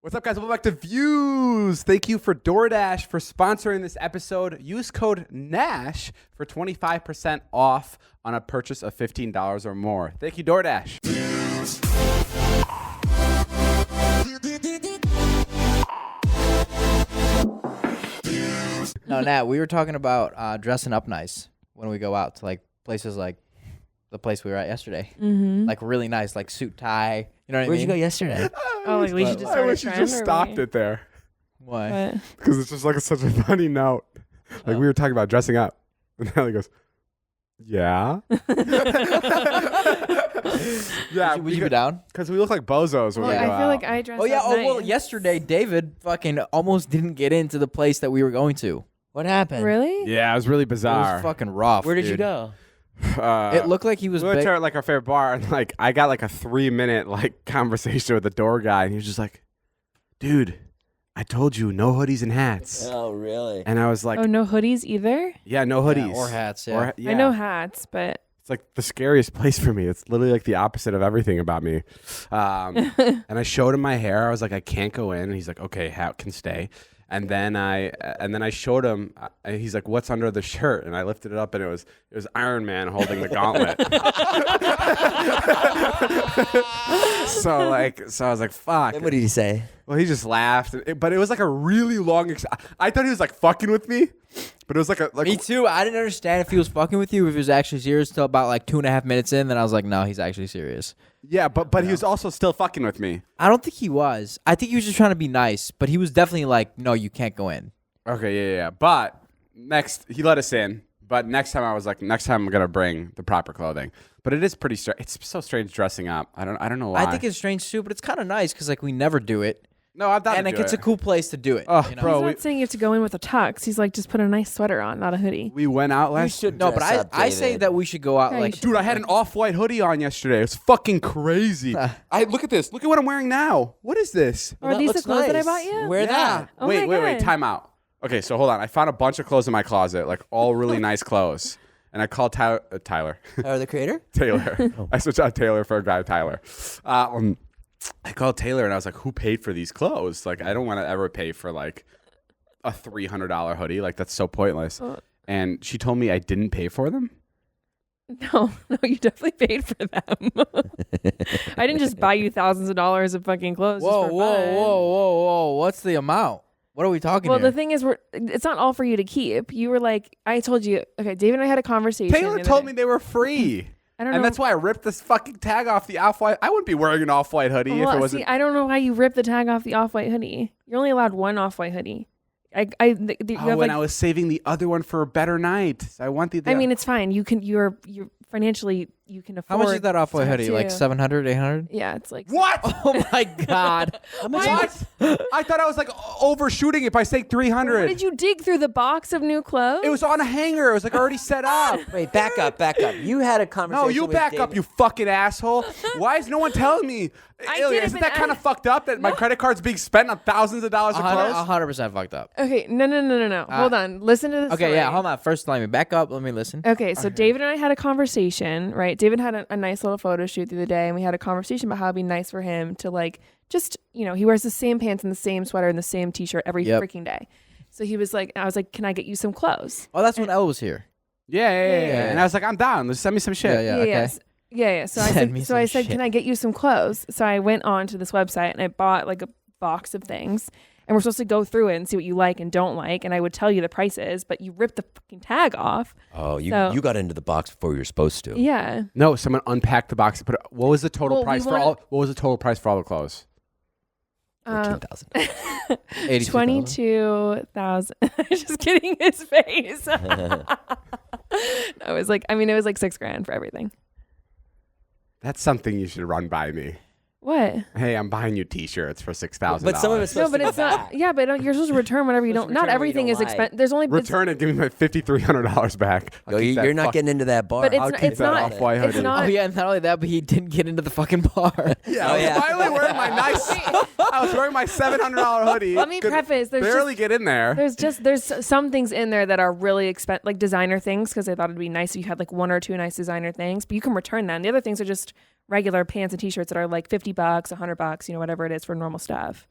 What's up, guys? Welcome back to Views. Thank you for DoorDash for sponsoring this episode. Use code NASH for 25% off on a purchase of $15 or more. Thank you, DoorDash. No, Nat, we were talking about dressing up nice when we go out to like places like the place we were at yesterday. Mm-hmm. Like really nice, like suit, tie. You know what I mean? Where'd you go yesterday? Oh, like we should just I start a wish you trend, just or stopped we- it there Why? What? because it's just like such a funny note. Like we were talking about dressing up, and Natalie goes, "Yeah, yeah." Would you be down? Because we look like bozos when Well, we go I feel out. like I dress. Oh yeah. up Oh well, nice. yesterday David fucking almost didn't get into the place that we were going to. What happened? Really? Yeah, it was really It bizarre. was fucking rough. Where did you dude. go? It looked like he was. We went big. to like our favorite bar, and like I got like a 3-minute like conversation with the door guy, and he was just like, "Dude, I told you no hoodies and hats." Oh, really? And I was like, Oh, no hoodies either. "Yeah, no Yeah, hoodies or hats. Yeah. yeah. I know hats, but It's like the scariest place for me. It's literally like the opposite of everything about me." And I showed him my hair. I was like, "I can't go in." And he's like, "Okay, hat can stay." And then I showed him. He's like, "What's under the shirt?" And I lifted it up, and it was Iron Man holding the gauntlet. so I was like, "Fuck." Then what did he say? Well, he just laughed, but it was like a really long. I thought he was like fucking with me, but it was like Me too. I didn't understand if he was fucking with you, if he was actually serious till about like 2.5 minutes in. Then I was like, no, he's actually serious. Yeah, but he was also still fucking with me. I don't think he was. I think he was just trying to be nice, but he was definitely like, no, you can't go in. Okay, yeah. But he let us in. But next time I was like, next time I'm gonna bring the proper clothing. But it is pretty strange. It's so strange dressing up. I don't know why. I think it's strange too, but it's kind of nice because like we never do it, no, I'm down and to like do it's it. a cool place to do it. Oh, you know? bro. he's not saying you have to go in with a tux. He's like, just put a nice sweater on, not a hoodie. We went out last. should No, but dress up, I say David. that we should go out Yeah, you like. should. Dude, I had an off-white hoodie on yesterday. It's fucking crazy. I look at this. Look at what I'm wearing now. What is this? Are these the clothes that I bought you? Wear that. Oh wait, my wait. God. Time out. Okay, so hold on. I found a bunch of clothes in my closet, like all really nice clothes. And I called Tyler. Or the creator? Taylor. I switched out Taylor for a guy, Tyler. I called Taylor and I was like, "Who paid for these clothes? Like, I don't want to ever pay for like a $300 hoodie. Like, that's so pointless." And she told me I didn't pay for them. No, you definitely paid for them. I didn't just buy you thousands of dollars of fucking clothes. Whoa, just for whoa, fun. whoa! What's the amount? What are we talking Well, here? the thing is, it's not all for you to keep. You were like, I told you. Okay, David and I had a conversation. Taylor told me they were free. I don't know. And that's why I ripped this fucking tag off the off-white. I wouldn't be wearing an off-white hoodie if it wasn't. See, I don't know why you ripped the tag off the off-white hoodie. You're only allowed one off-white hoodie. You have When I was saving the other one for a better night. I want the. I mean, it's fine. You're financially, you can afford. How much is that off-white hoodie? to- Like 700, 800? Yeah, it's like. What? Oh my god! What? I thought I was like overshooting it by saying 300. What did you dig through the box of new clothes? It was on a hanger. It was like already set up. Wait, back up. You had a conversation No, you with back David. up, you fucking asshole. Why is no one telling me? I Ilya, did it, isn't but that kind I- of fucked up that my credit card's being spent on thousands of dollars of clothes? 100% fucked up. Okay, no. Hold on. Listen to this. Okay, yeah, hold on. First, let me back up. Let me listen. Okay, so David and I had a conversation, right? David had a nice little photo shoot the other day, and we had a conversation about how it'd be nice for him to like just, he wears the same pants and the same sweater and the same t-shirt every Yep. freaking day. So he was like, I was like, can I get you some clothes? Oh, that's when Elle was here. Yeah. Yeah. And I was like, I'm down. Let's send me some shit. Yeah, okay. Yeah. So Send me some I said, shit. can I get you some clothes? So I went on to this website and I bought like a box of things. And we're supposed to go through it and see what you like and don't like. And I would tell you the prices, but you ripped the fucking tag off. Oh, you So- got into the box before you were supposed to. Yeah. No, someone unpacked the box and put it. What was the total Well, we price for wanna- all? What was the total price for all the clothes? 14,000. 82,000. 22,000. Just kidding, his face. It was like $6,000 for everything. That's something you should run by me. What? Hey, I'm buying you T-shirts for $6,000. But some of it's No, supposed but to it's go not. back. Yeah, but you're supposed to return whatever you Supposed don't. to Not return what you everything don't is like. expensive. There's only return it. Give me my $5,300 back. I'll Yo, keep that you're not fuck- getting into that bar. But I'll keep that off-white It's hoodie. not. Oh yeah, not only that, but he didn't get into the fucking bar. Yeah, Oh, I was yeah. finally wearing my nice. I was wearing my $700 hoodie. Let me Could preface. barely get in there. There's some things in there that are really expensive, like designer things, because I thought it'd be nice if you had like one or two nice designer things. But you can return them. The other things are just regular pants and t-shirts that are like $50, $100, whatever it is for normal stuff.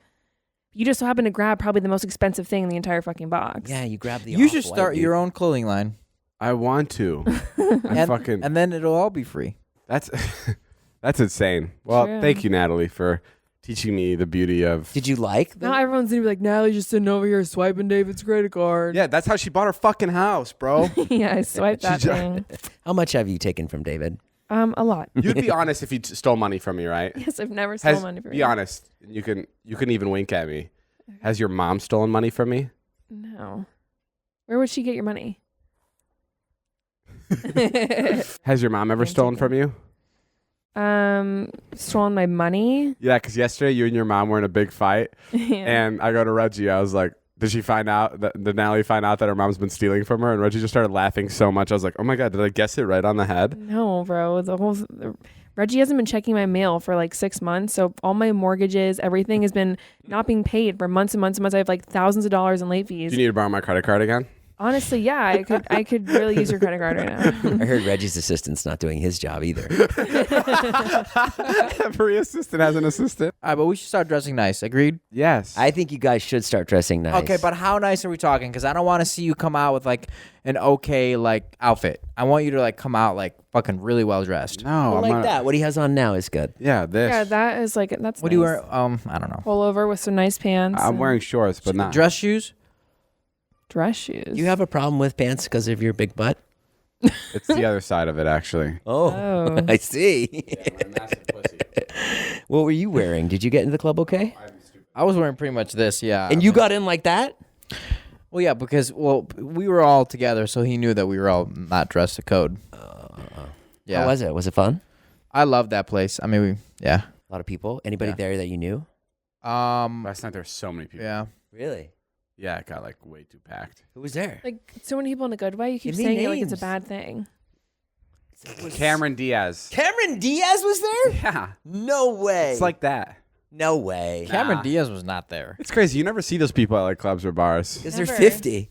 You just so happen to grab probably the most expensive thing in the entire fucking box. Yeah, you grab the. You should Off-White, start dude. your own clothing line. I want to. And then it'll all be free. That's that's insane. Well, True. thank you, Natalie, for teaching me the beauty of. Did you like? Now everyone's gonna be like, Natalie just sitting over here swiping David's credit card. Yeah, that's how she bought her fucking house, bro. Yeah, I swiped that thing. How much have you taken from David? A lot. You'd be honest if you stole money from me, right? Yes, I've never stolen money from Be you. honest. You can even wink at me. Has your mom stolen money from me? No. Where would she get your money? Has your mom ever Can't stolen take from you? Stolen my money? Yeah, because yesterday you and your mom were in a big fight, Yeah. and I go to Reggie. I was like, did Natalie find out that her mom's been stealing from her? And Reggie just started laughing so much. I was like, oh my God, did I guess it right on the head? No, bro. Reggie hasn't been checking my mail for like 6 months. So all my mortgages, everything has been not being paid for months and months and months. I have like thousands of dollars in late fees. Do you need to borrow my credit card again? Honestly, yeah, I could really use your credit card right now. I heard Reggie's assistant's not doing his job either. Every assistant has an assistant. All right, but we should start dressing nice. Agreed? Yes. I think you guys should start dressing nice. Okay, but how nice are we talking? Because I don't want to see you come out with like an okay like outfit. I want you to like come out like fucking really well dressed. no, I like that. What he has on now is good. Yeah, this. Yeah, that is like that's. What do you nice. wear? I don't know. Pullover with some nice pants. I'm and wearing shorts, but not. Dress shoes? dress shoes. You have a problem with pants because of your big butt? It's the other side of it, actually. Oh. I see. massive pussy. What were you wearing? Did you get into the club okay? I was wearing pretty much this, yeah. And you got in like that? Well, yeah, because we were all together, so he knew that we were all not dressed to code. Yeah. How was it? Was it fun? I love that place. I mean, A lot of people? Anybody Yeah. there that you knew? Last night there were so many people. yeah. Really? Yeah, it got like way too packed. Who was there? Like so many people in a good way. You keep Give me saying it like it's a names. bad thing. Cameron Diaz. Cameron Diaz was there? Yeah. No way. It's like that. No way. Cameron Diaz was not there. It's crazy. You never see those people at like clubs or bars. Because they're Never. 50.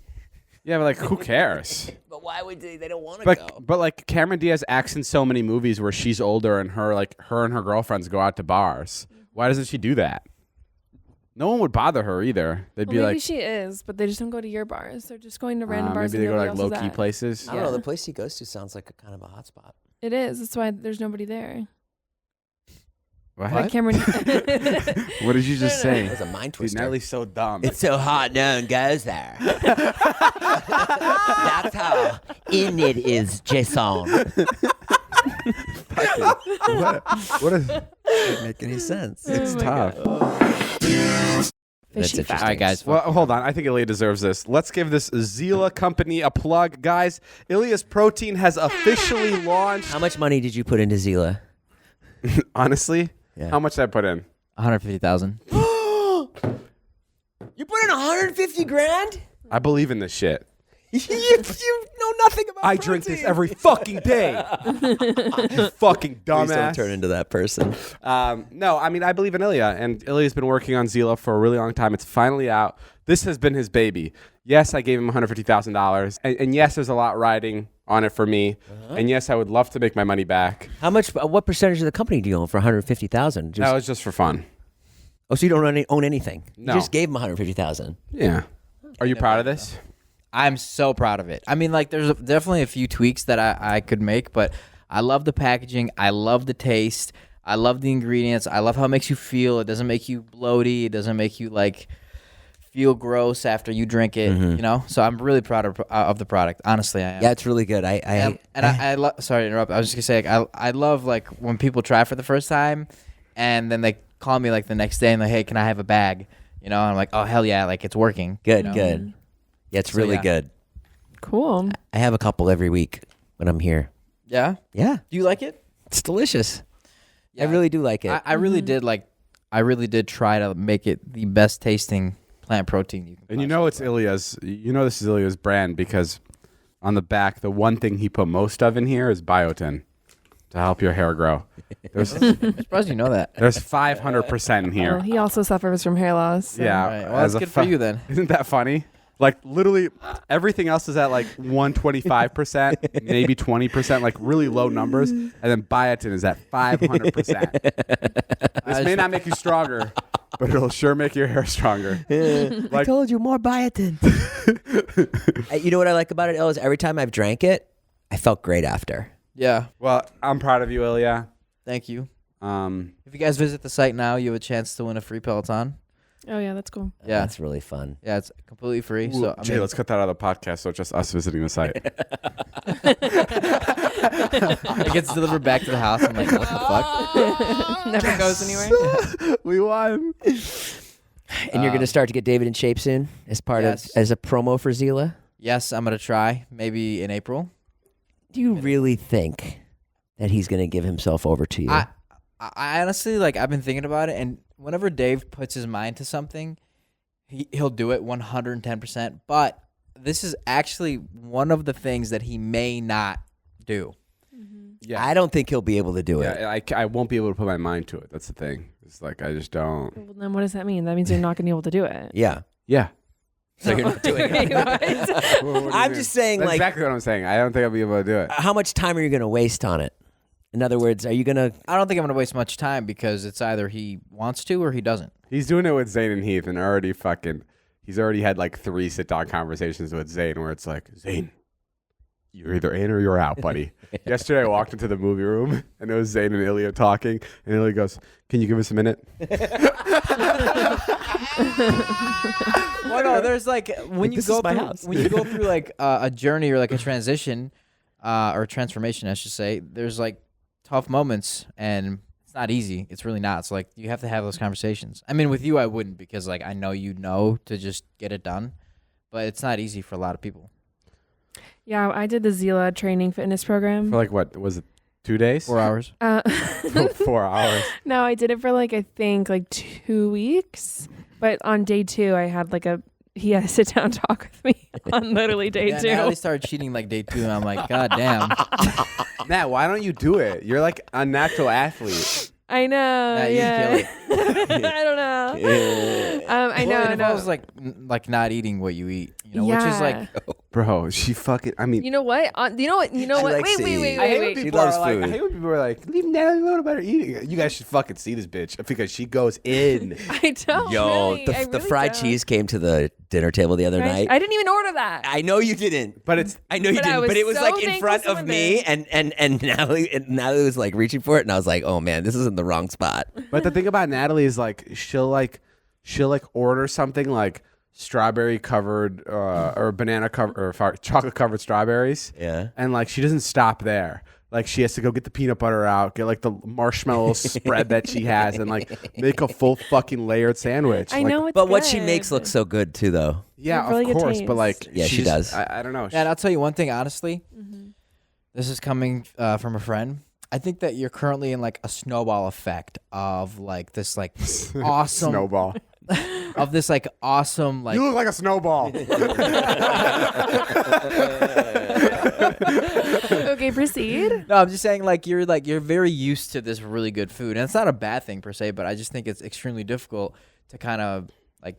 Yeah, but like who cares? But why would they? They don't want to But go. but like Cameron Diaz acts in so many movies where she's older and her and her girlfriends go out to bars. Why doesn't she do that? No one would bother her either. They'd Well, be maybe like, she is, but they just don't go to your bars. They're just going to random bars. maybe they that go to like nobody low else key is at. places. I don't know. Yeah. The place he goes to sounds like a kind of a hot spot. It is. That's why there's nobody there. What? Like Cameron. What did you just That say? was a mind Dude, twister. Natalie's so dumb. It's so hot, no one goes there. That's how in it is, Jason. what is? Doesn't make any sense. It's my tough. That's Fishy interesting. fact. All right, guys. Well, hold on. I think Ilya deserves this. Let's give this Xeela company a plug, guys. Ilya's Protein has officially launched. How much money did you put into Xeela? Honestly, Yeah. how much did I put in? 150,000. You put in 150 grand? I believe in this shit. you know nothing about I drink this every fucking day. You fucking Please don't dumbass. turn into that person. No, I mean, I believe in Ilya, and Ilya's been working on Xeela for a really long time. It's finally out. This has been his baby. Yes, I gave him $150,000, and yes, there's a lot riding on it for me, and yes, I would love to make my money back. How much? What percentage of the company do you own for 150,000? That was just for fun. Oh, so you don't own anything? No. You just gave him 150,000. Yeah. Are you proud of this? I'm so proud of it. I mean, like, there's definitely a few tweaks that I could make, but I love the packaging. I love the taste. I love the ingredients. I love how it makes you feel. It doesn't make you bloaty. It doesn't make you, like, feel gross after you drink it, you know? So I'm really proud of the product. Honestly, I am. Yeah, it's really good. I love, sorry to interrupt. I was just going to say, I love, like, when people try for the first time and then they call me, like, the next day and like, hey, can I have a bag? You know, and I'm like, oh, hell yeah, like, it's working. Good, you know? good. Yeah, it's So, really yeah. good. Cool. I have a couple every week when I'm here. Yeah? Yeah, Do you like it? it's delicious. Yeah. I really do like it. I really did I really did try to make it the best tasting plant protein you can. And you know it's Ilya's. You know this is Ilya's brand because on the back, the one thing he put most of in here is biotin to help your hair grow. There's I'm surprised you know that. there's 500% in Oh, here. he also suffers from hair loss. So. Yeah. All right. Well, that's as a good for you then. Isn't that funny? Like literally everything else is at like 125%, maybe 20%, like really low numbers. And then biotin is at 500%. This may not make you stronger, but it'll sure make your hair stronger. I told you, more biotin. You know what I like about it, Il, is every time I've drank it, I felt great after. Yeah. Well, I'm proud of you, Ilya. Thank you. If you guys visit the site now, you have a chance to win a free Peloton. Oh yeah, that's cool. Yeah. That's really fun. Yeah, it's completely free. Ooh, So Jay, let's cut that out of the podcast. So it's just us visiting the site. it gets delivered back to the house. I'm like, what the fuck? Never goes anywhere. We won. And you're going to start to get David in shape soon as part of as a promo for Xeela? Yes, I'm gonna try. Maybe in April. Do you really think that he's going to give himself over to you? I honestly, like, I've been thinking about it, and whenever Dave puts his mind to something, he'll do it 110%. But this is actually one of the things that he may not do. Yeah, I don't think he'll be able to do it. yeah, I won't be able to put my mind to it. That's the thing. It's like I just don't. Well, then what does that mean? That means you're not going to be able to do it. Yeah. Yeah. So you're not doing it. What I'm just saying, That's like, exactly what I'm saying. I don't think I'll be able to do it. how much time are you going to waste on it? In other words, are you going to... I don't think I'm gonna waste much time because it's either he wants to or he doesn't. He's doing it with Zane and Heath, and he's already had like 3 sit-down conversations with Zane where it's like, Zane, you're either in or you're out, buddy. Yesterday I walked into the movie room, and it was Zane and Ilya talking, and Ilya goes, can you give us a minute? Well, no, there's like when you this go is my through house. when you go through like a journey or like a transition or transformation, I should say. There's like tough moments, and it's not easy. It's really not. So like you have to have those conversations. I mean, with you, I wouldn't because like I know to just get it done, but it's not easy for a lot of people. Yeah, I did the Xeela training fitness program. For like, what was it, 2 days? 4 hours. 4 hours. No, I did it for like, I think like 2 weeks. But on day 2, I had like he had a sit down talk with me on literally day 2. Natalie started cheating like day 2, and I'm like, God damn. Nat, why don't you do it? You're like a natural athlete. I know. Nah, you yeah. kill I don't know. I know. Well, I it know. involves like not eating what you eat, which is like Bro, she fucking, I mean. You know what? You know what? She likes to eat. I hate when Wait. She people loves are like, food. I hate when people are like, leave Natalie alone about her eating. You guys should fucking see this bitch because she goes in. I don't. Yo, really. I the really fried don't. cheese came to the dinner table the other night. I didn't even order that. I know you didn't. But it's, I know you But I didn't. was But it was so like in thankful front of someone me, did. and Natalie was like reaching for it, and I was like, oh man, this is in the wrong spot. but the thing about Natalie is like, she'll order something like strawberry covered or banana covered or chocolate covered strawberries. Yeah. And like she doesn't stop there. Like she has to go get the peanut butter out, get like the marshmallow spread that she has, and like make a full fucking layered sandwich. I Like, know it's But what she good. makes looks so good too, though. yeah, really of good course. But like, taste. Yeah, she she's- does. I don't know. And I'll tell you one thing, honestly. Mm-hmm. This is coming from a friend. I think that you're currently in like a snowball effect of like this like awesome snowball. of this like awesome like You look like a snowball. Okay, proceed. No, I'm just saying like you're very used to this really good food. And it's not a bad thing per se, but I just think it's extremely difficult to kind of like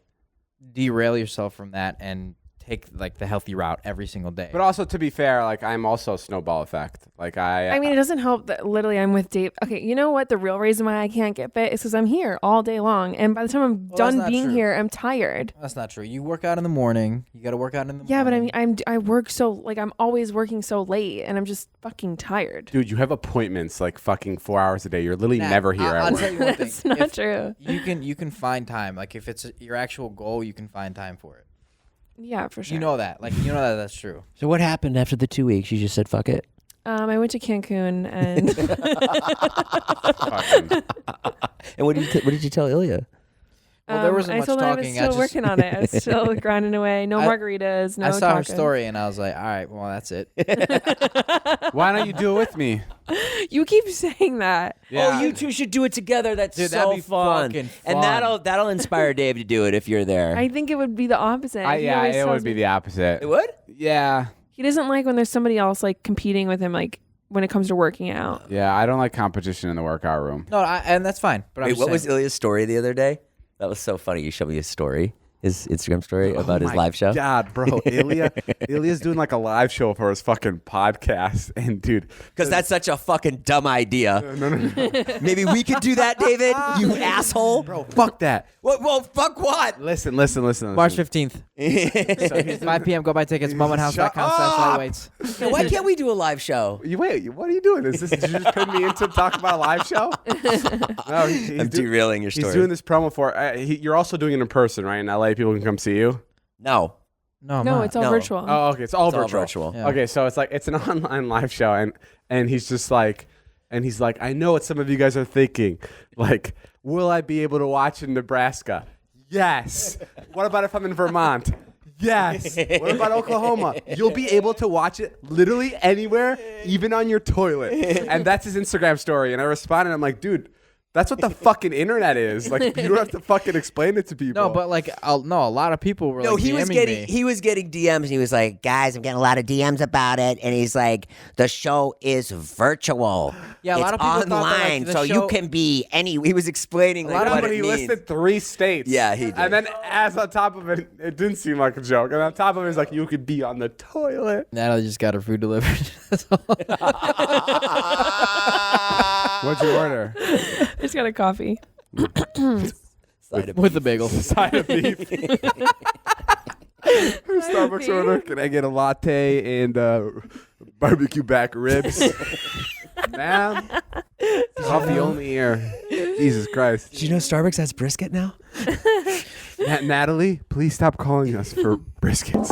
derail yourself from that and take like the healthy route every single day. But also, to be fair, like I'm also snowball effect. Like I mean, it doesn't help that literally I'm with Dave. Okay, you know what? The real reason why I can't get fit is because I'm here all day long. And by the time I'm Well, that's done not being true. here, I'm tired. That's not true. You work out in the morning. You got to work out in the Yeah, but I morning. mean, I work so, like, I'm always working so late and I'm just fucking tired. dude, you have appointments like fucking 4 hours a day. You're literally Nah, never here I'll at work. tell you one thing. That's not If true. You can find time. Like if it's your actual goal, you can find time for it. Yeah, for sure. You know that. Like you know that that's true. So what happened after the 2 weeks? You just said fuck it. I went to Cancun and Fucking- And what did you tell Ilya? Well, there wasn't I much told him I was talking. still working on it. I was still grinding away. No I- margaritas. No I saw her tacos. story and I was like, all right, well that's it. Why don't you do it with me? You keep saying that. Yeah. Oh, you two should do it together. That's Dude, so that'd be fun. fucking And fun. that'll inspire Dave to do it if you're there. I think it would be the opposite. He Yeah, always it tells would be me- the opposite. it would? Yeah. He doesn't like when there's somebody else like competing with him, like when it comes to working out. Yeah, I don't like competition in the workout room. No, and that's fine. But I'm Wait, just what was saying. Ilya's story the other day? That was so funny. You showed me his story. His Instagram story about his my live show. God, bro, Ilya's doing like a live show for his fucking podcast, and dude, Because that's such a fucking dumb idea. no. Maybe we could do that, David. You asshole. Bro, fuck that. Well, fuck what? Listen. March 15th, So he's 5 p.m. Go buy tickets. Momenthouse.com/lightweights. Yeah, why can't we do a live show? Wait, what are you doing? Did you just put me in to talk about a live show? No, I'm derailing your He's story. doing this promo for. You're also doing it in person, right? In LA, people can come see you. No. No, No, not. it's all No. virtual. Oh, okay, it's all It's all virtual. virtual. Yeah. Okay, so it's an online live show, and he's just like, I know what some of you guys are thinking, like, will I be able to watch in Nebraska? Yes. What about if I'm in Vermont? Yes. What about Oklahoma? You'll be able to watch it literally anywhere, even on your toilet. And that's his Instagram story. And I responded, I'm like, dude, that's what the fucking internet is. Like, you don't have to fucking explain it to people. No, but like, a lot of people were No, like he was DMing getting DMs and he was like, guys, I'm getting a lot of DMs about it. And he's like, the show is virtual. Yeah, a it's lot of people thought that, like, online, the so show- you can be any. He was explaining like, No, what but it he means. listed 3 states. Yeah, he did. And then as on top of it, it didn't seem like a joke. And on top of it, it's like, you could be on the toilet. Natalie just got her food delivered. What'd you order? I just got a coffee. with the bagel. Side of beef. Starbucks order. Can I get a latte and barbecue back ribs? Ma'am, coffee only here. Jesus Christ. Did you know Starbucks has brisket now? Natalie, please stop calling us for briskets.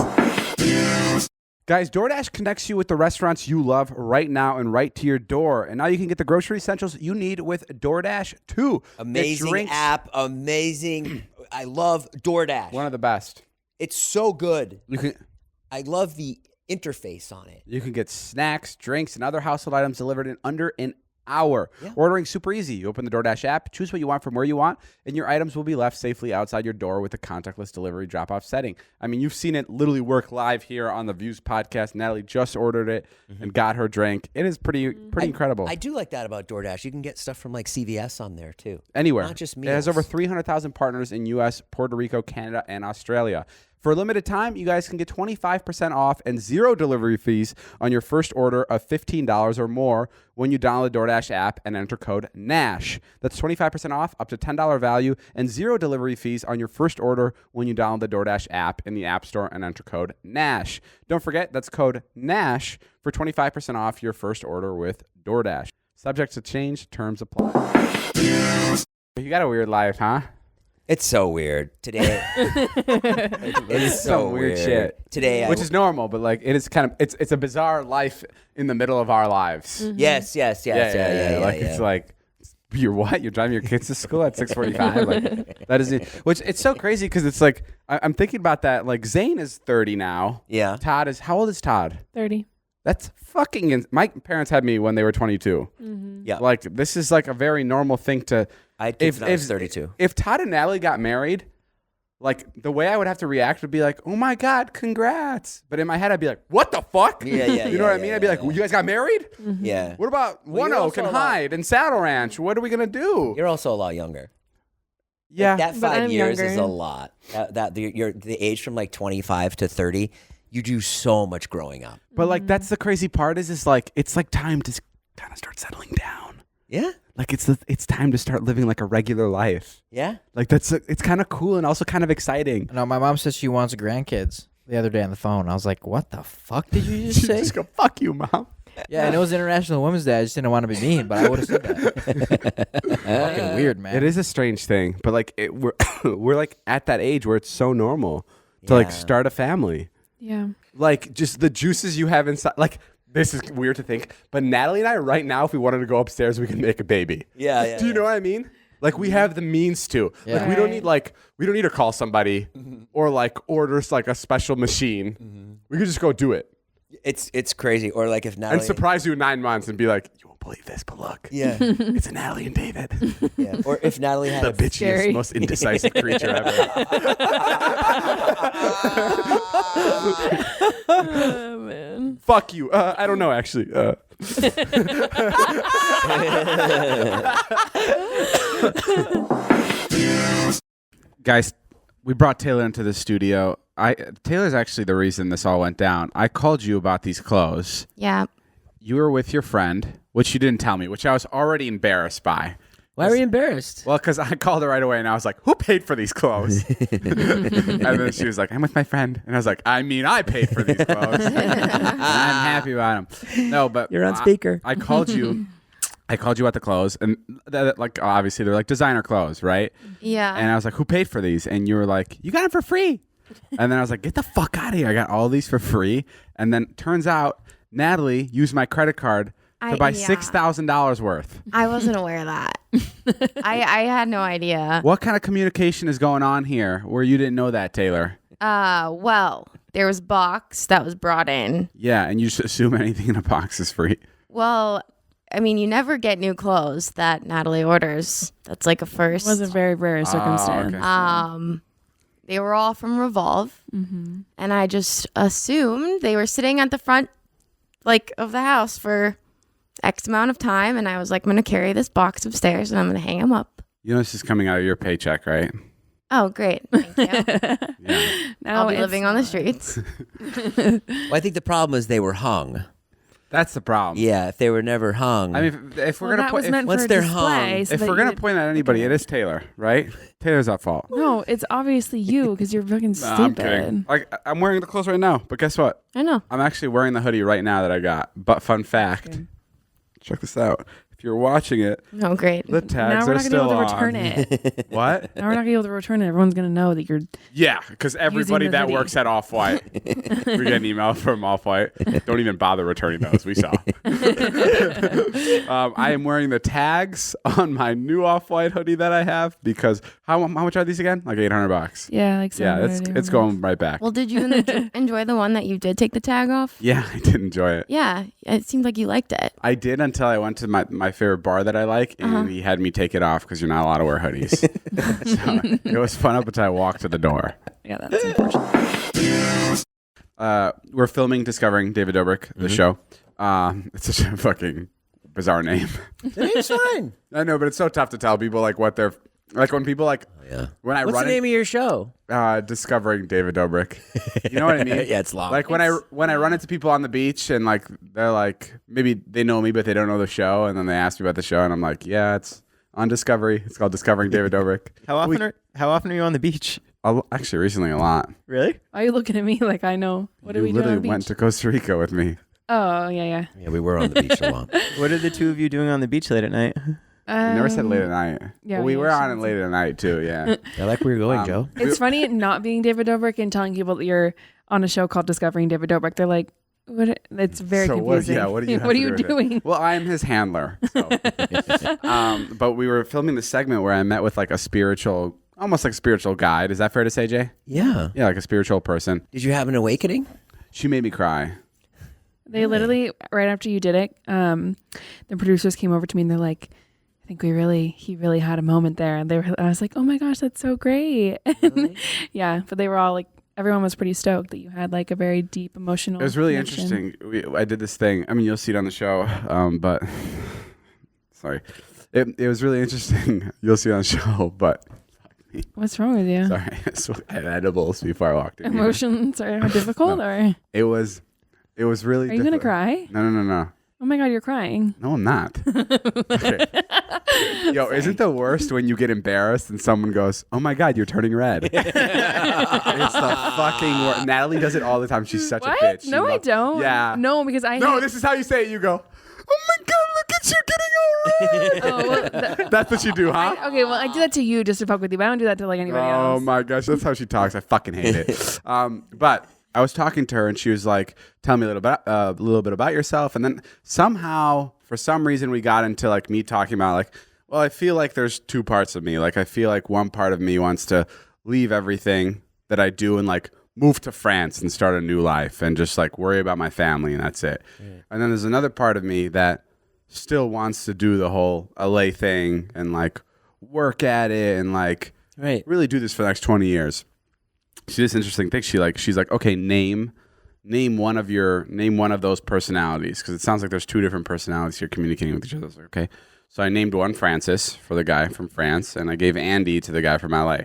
Guys, DoorDash connects you with the restaurants you love right now and right to your door. And now you can get the grocery essentials you need with DoorDash too. Amazing app. Amazing. I love DoorDash. One of the best. It's so good. You can I love the interface on it. You can get snacks, drinks, and other household items delivered in under an hour. Yeah. Ordering super easy. You open the DoorDash app, choose what you want from where you want, and your items will be left safely outside your door with a contactless delivery drop-off setting. I mean, you've seen it literally work live here on the Views podcast. Natalie just ordered it and got her drink. It is pretty incredible. I do like that about DoorDash. You can get stuff from like CVS on there too. Anywhere. Not just It has meals. over 300,000 partners in U.S., Puerto Rico, Canada, and Australia. For a limited time, you guys can get 25% off and 0 delivery fees on your first order of $15 or more when you download the DoorDash app and enter code NASH. That's 25% off, up to $10 value, and 0 delivery fees on your first order when you download the DoorDash app in the App Store and enter code NASH. Don't forget, that's code NASH for 25% off your first order with DoorDash. Subject to change, terms apply. You got a weird life, huh? It's so weird. Today it's so Some weird shit. Today Which is normal, but like it is kind of it's a bizarre life in the middle of our lives. Yes. Like it's like you're what? You're driving your kids to school at 6:45. Like that is it. Which it's so crazy because it's like I'm thinking about that. Like Zane is 30 now. Yeah. Todd is how old is Todd? 30. That's fucking. My parents had me when they were 22. Yeah. Like this is like a very normal thing to. I had kids when I was 32. If Todd and Natalie got married, like the way I would have to react would be like, "Oh my god, congrats!" But in my head, I'd be like, "What the fuck?" Yeah, you know what I mean? I'd be like, "You guys got married? Yeah. What about One you're Oak and also a lot- Hyde and Saddle Ranch? What are we gonna do?" You're also a lot younger. Yeah, Like, that But 5 I'm years younger. is a lot. You're the age from like 25 to 30. You do so much growing up. but like that's the crazy part is like it's like time to kind of start settling down. Yeah. Like it's time to start living like a regular life. Yeah. Like it's kind of cool and also kind of exciting. No, my mom says she wants grandkids the other day on the phone. I was like, what the fuck did you just say? Just go fuck you, mom. Yeah, and it was International Women's Day. I just didn't want to be mean, but I would have said that. Fucking weird, man. It is a strange thing, but like we're we're like at that age where it's so normal to like Yeah. start a family. Yeah. Like just the juices you have inside. Like this is weird to think, but Natalie and I right now, if we wanted to go upstairs, we can make a baby. Yeah. Do you know what I mean? Like we have the means to. Yeah. Like we don't Right. need we don't need to call somebody or like order like a special machine. We could just go do it It's crazy. Or like if Natalie. and surprise you in 9 months and be like, you won't believe this, but look, Yeah. it's a Natalie and David, Yeah. Or if Natalie had the a bitchiest, Scary. most indecisive creature ever. Oh, man. Fuck you. I don't know actually. Guys, we brought Taylor into the studio. Taylor's actually the reason this all went down. I called you about these clothes. Yeah. You were with your friend, which you didn't tell me, which I was already embarrassed by. Why were you embarrassed? Well, because I called her right away, and I was like, who paid for these clothes? And then she was like, I'm with my friend. And I was like, I paid for these clothes. And I'm happy about them. No, but You're on speaker. I called you. I called you about the clothes, and like obviously they're like designer clothes, right? Yeah. And I was like, who paid for these? And you were like, you got them for free. And then I was like, get the fuck out of here. I got all these for free. And then turns out Natalie used my credit card to buy $6,000 worth. I wasn't aware of that. I had no idea. What kind of communication is going on here where you didn't know that, Taylor? Well, there was box that was brought in. Yeah, and you just assume anything in a box is free. Well, I mean, you never get new clothes that Natalie orders. That's like a first. It was a very rare circumstance. Okay. They were all from Revolve, and I just assumed they were sitting at the front, like, of the house for X amount of time, and I was like, I'm gonna carry this box upstairs and I'm gonna hang them up. You know this is coming out of your paycheck, right? Oh, great! Thank you. Yeah. I'll be living on the streets. Well, I think the problem is they were hung. That's the problem. Yeah, if they were never hung. I mean, if we're Well, gonna that point, was meant once for a they're display. hung- So if that we're you gonna could- point at anybody, it is Taylor, right? Taylor's at fault. No, it's obviously you because you're fucking Nah, I'm stupid. kidding. Like I'm wearing the clothes right now, but guess what? I know. I'm actually wearing the hoodie right now that I got. But fun fact, Okay. check this out. If you're watching it, Oh, great. the tags Now we're are not gonna be still able to on. return it. What? Now we're not gonna be able to return it. Everyone's gonna know that you're. Yeah, because everybody the that hoodie. works at Off-White, we get an email from Off-White. Don't even bother returning those. We saw. I am wearing the tags on my new Off-White hoodie that I have because how much are these again? Like $800. Yeah, like Yeah, it's going right back. Well, did you enjoy the one that you did take the tag off? Yeah, I did enjoy it. Yeah, it seemed like you liked it. I did until I went to my favorite bar that I like, and he had me take it off because you're not allowed to wear hoodies. So it was fun up until I walked to the door. Yeah, that's unfortunate. We're filming Discovering David Dobrik, the show. It's such a fucking bizarre name. It's fine. I know, but it's so tough to tell people like what they're like when people like. Yeah. When I What's run the name of your show? Discovering David Dobrik. You know what I mean? Yeah, it's long. Like when I run into people on the beach and like they're like maybe they know me but they don't know the show, and then they ask me about the show and I'm like, yeah, it's on Discovery. It's called Discovering David Dobrik. How often are you on the beach? Actually, recently a lot. Really? Why are you looking at me like I know? What You are we doing on the literally beach? went to Costa Rica with me. Oh, yeah. Yeah, we were on the beach a lot. What are the two of you doing on the beach late at night? You never said late at night. yeah, Well, we yeah, were she on it did late at night too. Yeah. I like where you're going, Joe. It's funny not being David Dobrik and telling people that you're on a show called Discovering David Dobrik. They're like, "What?" It's very So what- confusing. yeah, what do you have what to are you do with it? doing? Well, I am his handler. So. But we were filming the segment where I met with like a spiritual, almost like spiritual guide. Is that fair to say, Jay? Yeah. Yeah, like a spiritual person. Did you have an awakening? She made me cry. They literally right after you did it, the producers came over to me and they're like, "I think he really had a moment there." And I was like, "Oh my gosh, that's so great!" Really? Yeah, but they were all like, everyone was pretty stoked that you had like a very deep emotional. It was really connection. interesting. I did this thing. I mean, you'll see it on the show. But sorry, it was really interesting. You'll see it on the show. But What's wrong with you? sorry, I had edibles before I walked in. here. Emotions are difficult, or It was really. are you gonna cry? No. Oh my god, you're crying. No, I'm not. Okay. Yo, isn't the worst when you get embarrassed and someone goes, "Oh my god, you're turning red." It's the fucking worst. Natalie does it all the time. She's such What? a bitch. She No, I loves- don't. Yeah. No, because I. No, hate- this is how you say it. You go, "Oh my god, look at you getting all red." Oh, well, That's what you do, huh? okay, well, I do that to you just to fuck with you, but I don't do that to like anybody Oh else. my gosh, that's how she talks. I fucking hate it. But I was talking to her and she was like, "Tell me a little bit about yourself." And then somehow, for some reason, we got into like me talking about like, well, I feel like there's two parts of me. Like I feel like one part of me wants to leave everything that I do and like move to France and start a new life and just like worry about my family and that's it. And then there's another part of me that still wants to do the whole LA thing and like work at it and like Right. really do this for the next 20 years. She did this interesting thing. She's like, okay, name one of those personalities, because it sounds like there's two different personalities here communicating with each other. I was like, okay. So I named one Francis for the guy from France, and I gave Andy to the guy from LA.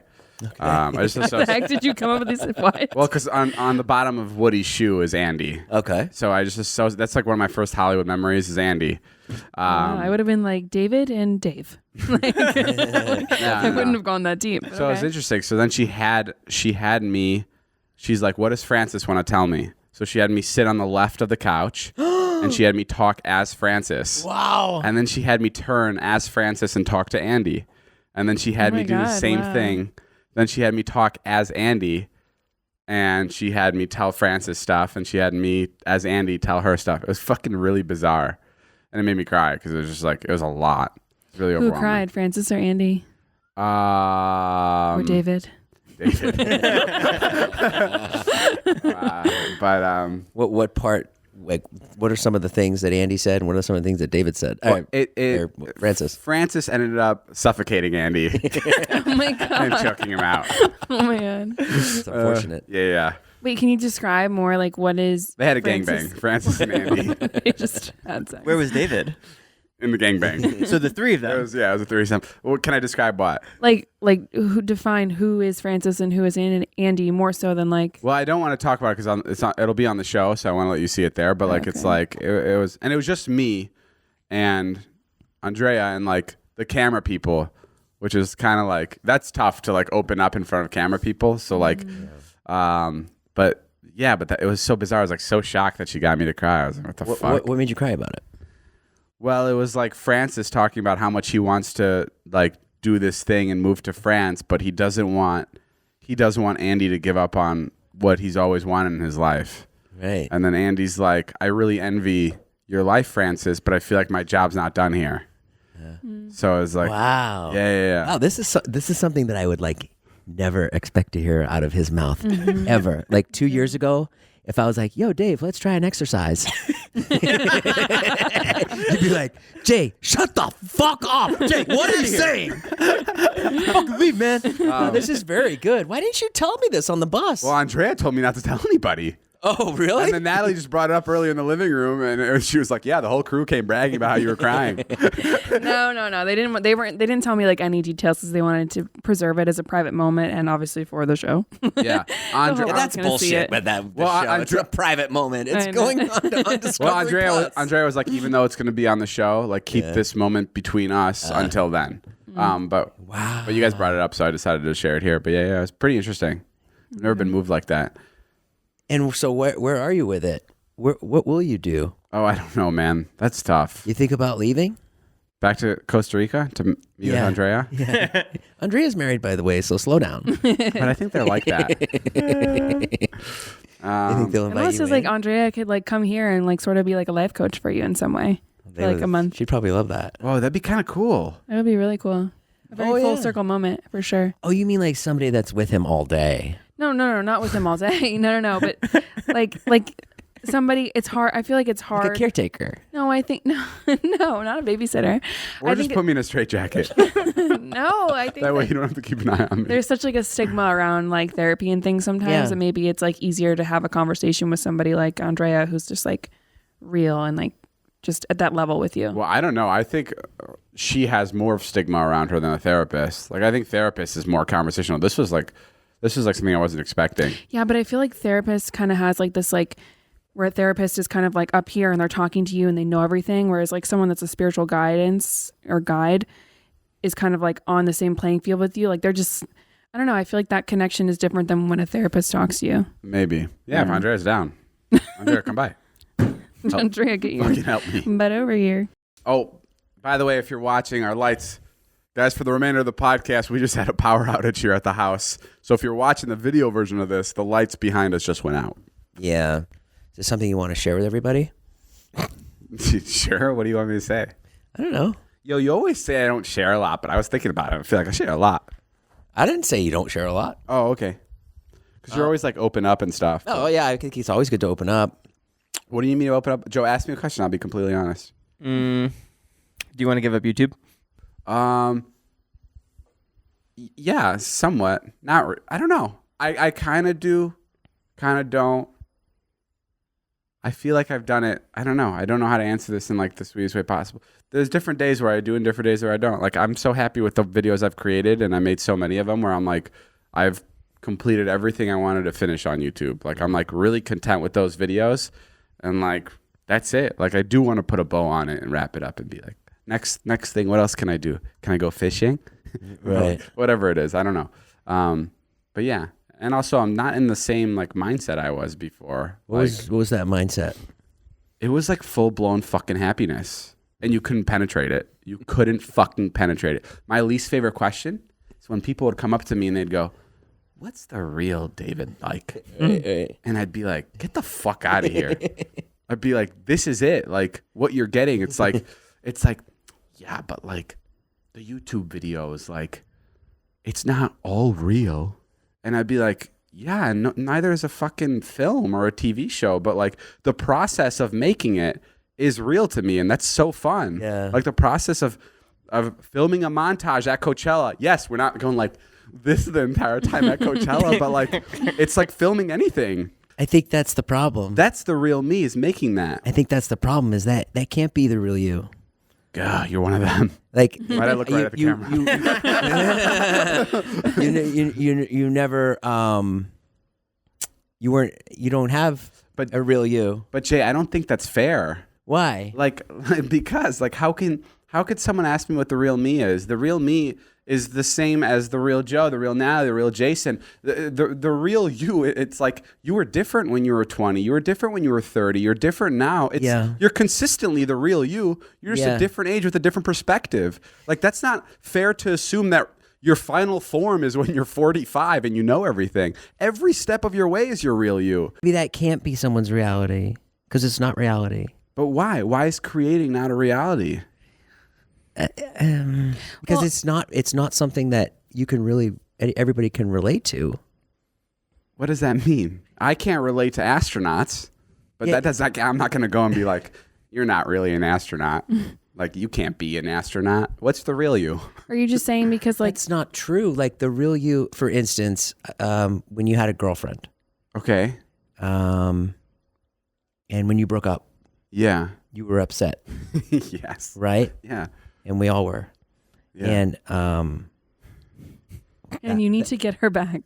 I just How the heck did you come up with these? What? well, because on the bottom of Woody's shoe is Andy. Okay. So I just so that's like one of my first Hollywood memories is Andy. I would have been like David and Dave. Like, I wouldn't have gone that deep. So it's interesting. So then she had me. She's like, "What does Francis want to tell me?" So she had me sit on the left of the couch, and she had me talk as Francis. Wow. And then she had me turn as Francis and talk to Andy. And then she had me do the same thing. Then she had me talk as Andy, and she had me tell Francis stuff, and she had me as Andy tell her stuff. It was fucking really bizarre, and it made me cry because it was just like it was a lot. It was really Who overwhelming. cried, Francis or Andy or David? David. What part? Like, what are some of the things that Andy said, and what are some of the things that David said? Well, Or Francis. Francis ended up suffocating Andy Oh my god! and choking him out. Oh my god! It's unfortunate. Yeah. Wait, can you describe more? Like, what is? They had a Francis- gangbang, Francis and Andy, They just had sex. Where was David? in the gangbang. So the three of It them. was a threesome. Well, can I describe what? like who define who is Francis and who is Andy more so than like. Well, I don't want to talk about it because it'll be on the show, so I want to let you see it there. But like, it's like it was just me and Andrea and like the camera people, which is kind of like that's tough to like open up in front of camera people. So like, but yeah, it was so bizarre. I was like so shocked that she got me to cry. I was like, what the fuck? What made you cry about it? Well, it was like Francis talking about how much he wants to like do this thing and move to France, but he doesn't want Andy to give up on what he's always wanted in his life. Right. And then Andy's like, I really envy your life, Francis, but I feel like my job's not done here. So it's like, Wow. Yeah. Wow, this is something that I would like never expect to hear out of his mouth ever. Like 2 years ago, if I was like, "Yo, Dave, let's try an exercise," you'd be like, "Jay, shut the fuck up, Jay. What are you saying? Fucking leave, man. This is very good. Why didn't you tell me this on the bus?" Well, Andrea told me not to tell anybody. Oh, really? And then Natalie just brought it up earlier in the living room, and she was like, "Yeah, the whole crew came bragging about how you were crying." No. They didn't tell me like any details because they wanted to preserve it as a private moment and obviously for the show. Yeah, Andre, whole- That's gonna see bullshit. it. But that Well, show, it's a private moment. It's I know. going on to Discovery well, Plus. Andrea was like, even though it's going to be on the show, like keep this moment between us until then. But you guys brought it up, so I decided to share it here. But yeah, it was pretty interesting. I've never been moved like that. And so where are you with it? What will you do? Oh, I don't know, man. That's tough. You think about leaving? Back to Costa Rica to meet with Andrea. Yeah. Andrea's married, by the way, so slow down. But I think they're like that. You think they'll invite Unless you it's like in? Andrea could like come here and like sort of be like a life coach for you in some way for like a month. She'd probably love that. Oh, that'd be kind of cool. That would be really cool. A very full circle moment for sure. Oh, you mean like somebody that's with him all day? No, not with him all day. No. But like somebody, it's hard. I feel like it's hard. Like a caretaker. No, I think no, not a babysitter. Or I just think put me in a straitjacket. no, I think That way you don't have to keep an eye on me. there's such like a stigma around like therapy and things sometimes, Yeah. and maybe it's like easier to have a conversation with somebody like Andrea who's just like real and like just at that level with you. Well, I don't know. I think she has more of stigma around her than a therapist. Like, I think therapist is more conversational. This was like something I wasn't expecting. Yeah, but I feel like therapist kind of has like this like where a therapist is kind of like up here and they're talking to you and they know everything, whereas like someone that's a spiritual guidance or guide is kind of like on the same playing field with you. Like they're just, I don't know. I feel like that connection is different than when a therapist talks to you. Maybe. Yeah, if Andrea's down. Andrea, come by. Andrea, get Fucking your help me. butt over here. Oh, by the way, if you're watching our lights, guys, for the remainder of the podcast, we just had a power outage here at the house. So if you're watching the video version of this, the lights behind us just went out. Yeah. Is this something you want to share with everybody? Sure. What do you want me to say? I don't know. Yo, you always say I don't share a lot, but I was thinking about it. I feel like I share a lot. I didn't say you don't share a lot. Oh, okay. Because you're always like open up and stuff. Oh, yeah. I think it's always good to open up. What do you mean to open up? Joe, ask me a question. I'll be completely honest. Do you want to give up YouTube? Yeah, somewhat. Not. I don't know. I kind of do, kind of don't. I feel like I've done it. I don't know. I don't know how to answer this in like the sweetest way possible. There's different days where I do and different days where I don't. Like, I'm so happy with the videos I've created, and I made so many of them where I'm like, I've completed everything I wanted to finish on YouTube. Like I'm like really content with those videos, and like that's it. Like I do want to put a bow on it and wrap it up and be like, next thing, what else can I do? Can I go fishing? Right. Whatever it is, I don't know. But yeah, and also I'm not in the same like mindset I was before. What was that mindset? It was like full blown fucking happiness, and you couldn't penetrate it. You couldn't fucking penetrate it. My least favorite question is when people would come up to me and they'd go, "What's the real David like?" And I'd be like, "Get the fuck out of here." I'd be like, "This is it. Like what you're getting. It's like, yeah, but like the YouTube videos, like it's not all real." And I'd be like, yeah, no, neither is a fucking film or a TV show, but like the process of making it is real to me, and that's so fun. Yeah. Like the process of filming a montage at Coachella. Yes, we're not going like this the entire time at Coachella, but like it's like filming anything. I think that's the problem. That's the real me, is making that. I think that's the problem, is that can't be the real you. God, you're one of them. Like, Why'd I look right at the camera? You never, you don't have a real you. But Jay, I don't think that's fair. Why? Like, because like how could someone ask me what the real me is? The real me is the same as the real Joe, the real Natalie, the real Jason. The real you, it's like you were different when you were 20. You were different when you were 30. You're different now. You're consistently the real you. You're just a different age with a different perspective. Like that's not fair to assume that your final form is when you're 45 and you know everything. Every step of your way is your real you. Maybe that can't be someone's reality because it's not reality. But why? Why is creating not a reality? Because it's not something that you can really, everybody can relate to. What does that mean? I can't relate to astronauts, but that does not. I'm not going to go and be like, "You're not really an astronaut." Like you can't be an astronaut. What's the real you? Are you just saying because like it's not true? Like the real you, for instance, when you had a girlfriend, okay, and when you broke up, yeah, you were upset. Yes, right? Yeah. And we all were. Yeah. And you need to get her back.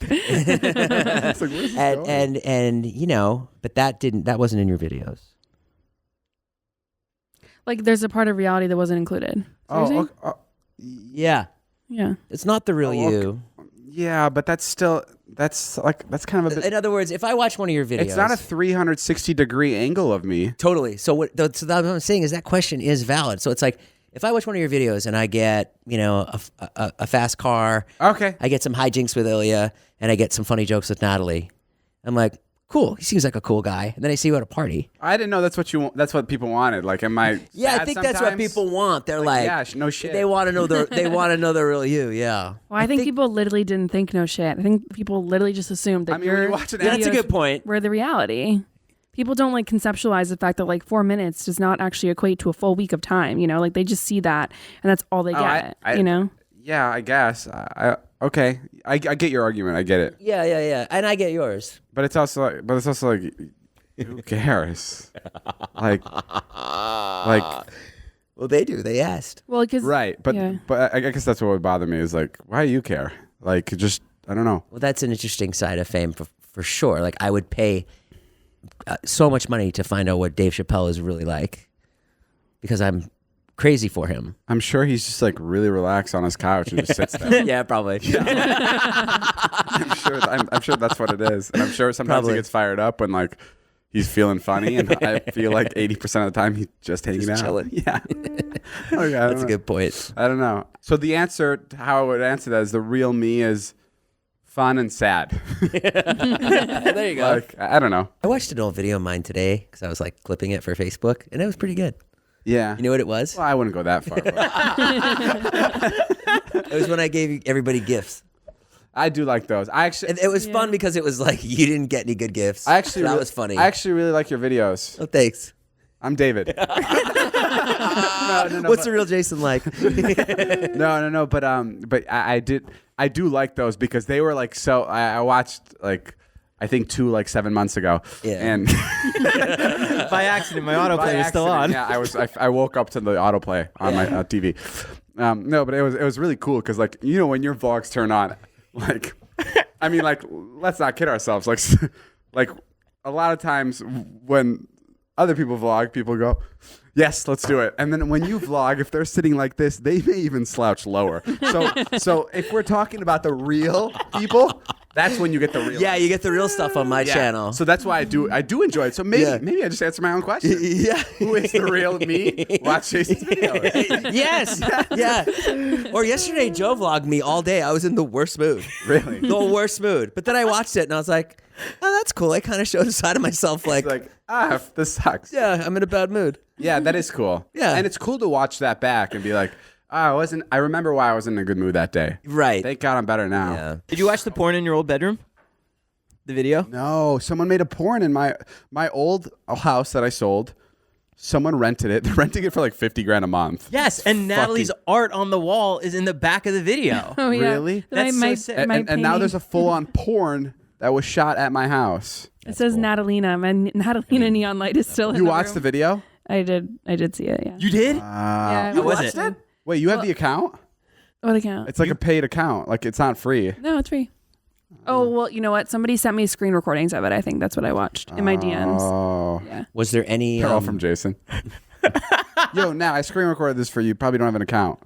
and you know, but that wasn't in your videos. Like there's a part of reality that wasn't included. Yeah. Yeah. It's not the real you. Yeah, but that's kind of a bit. In other words, if I watch one of your videos, it's not a 360-degree angle of me. Totally. So what I'm saying is that question is valid. So it's like, if I watch one of your videos and I get, you know, a fast car, okay, I get some hijinks with Ilya, and I get some funny jokes with Natalie, I'm like, cool. He seems like a cool guy. And then I see you at a party. I didn't know that's what people wanted. Like, am I? Yeah, I think that's what people want. They're like, yeah, no shit. They want to know the real you. Yeah. Well, I think people literally didn't think no shit. I think people literally just assumed that when you watch an that's a good point. Were the reality. People don't like conceptualize the fact that like 4 minutes does not actually equate to a full week of time. You know, like they just see that and that's all they get. You know. Yeah, I guess. Okay, I get your argument. I get it. Yeah, and I get yours. But it's also like, who cares? like, well, they do. They asked. Well, because right, but I guess that's what would bother me is like, why do you care? Like, just I don't know. Well, that's an interesting side of fame for sure. Like, I would pay so much money to find out what Dave Chappelle is really like because I'm crazy for him. I'm sure he's just like really relaxed on his couch and just sits there. Yeah, probably. I'm sure that's what it is. And I'm sure sometimes he gets fired up when like he's feeling funny, and I feel like 80% of the time he's just hanging out. Chilling. Yeah. Okay, that's a good point. I don't know. So the answer, how I would answer that is the real me is fun and sad. There you go. Like, I don't know. I watched an old video of mine today because I was like clipping it for Facebook, and it was pretty good. Yeah. You know what it was? Well, I wouldn't go that far. It was when I gave everybody gifts. I do like those. It was fun because it was like you didn't get any good gifts. That was funny. I actually really like your videos. Oh, thanks. I'm David. No, What's the real Jason like? No. But I do like those because they were like so. I watched like I think 2 like 7 months ago. Yeah. And by accident, my autoplay is still on. Yeah, I woke up to the autoplay on my TV. No, but it was really cool because like you know when your vlogs turn on, like I mean, like, let's not kid ourselves. Like a lot of times when other people vlog, people go, yes, let's do it. And then when you vlog, if they're sitting like this, they may even slouch lower. So if we're talking about the real people, that's when you get the real. Yeah, you get the real stuff on my channel. So that's why I do enjoy it. So maybe I just answer my own question. Yeah. Who is the real me? Watch Jason's video. Yes. Yeah. Or yesterday, Joe vlogged me all day. I was in the worst mood. Really? The worst mood. But then I watched it and I was like, oh, that's cool. I kind of showed a side of myself like, This sucks. yeah, I'm in a bad mood. Yeah, that is cool. Yeah. And it's cool to watch that back and be like, I remember why I was in a good mood that day. Right. Thank God I'm better now. Yeah. Did you watch the porn in your old bedroom? The video? No, someone made a porn in my old house that I sold. Someone rented it. They're renting it for like $50,000 a month. Yes, and Natalie's art on the wall is in the back of the video. Oh yeah. Really? That's so sick. And now there's a full-on porn that was shot at my house. It says Natalina. My Natalina neon light is still in You the watched the room. video? I did see it, yeah. You did? Yeah, How was watched it? Wait, you have the account? What account? It's like a paid account. Like it's not free. No, it's free. Oh, well, you know what? Somebody sent me screen recordings of it. I think that's what I watched in my DMs. Oh. Yeah. Was there any... They're all from Jason. Yo, now I screen recorded this for you. Probably don't have an account.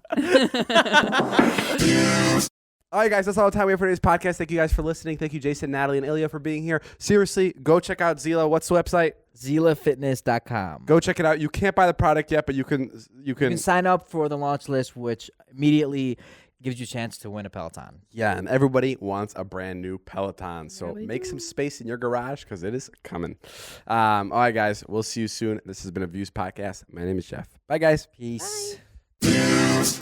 All right, guys, that's all the time we have for today's podcast. Thank you guys for listening. Thank you, Jason, Natalie, and Ilya for being here. Seriously, go check out Xeela. What's the website? XeelaFitness.com. Go check it out. You can't buy the product yet, but you can. You can sign up for the launch list, which immediately gives you a chance to win a Peloton. Yeah, and everybody wants a brand new Peloton. So Really make some space in your garage because it is coming. All right, guys, we'll see you soon. This has been a Views Podcast. My name is Jeff. Bye, guys. Peace. Bye.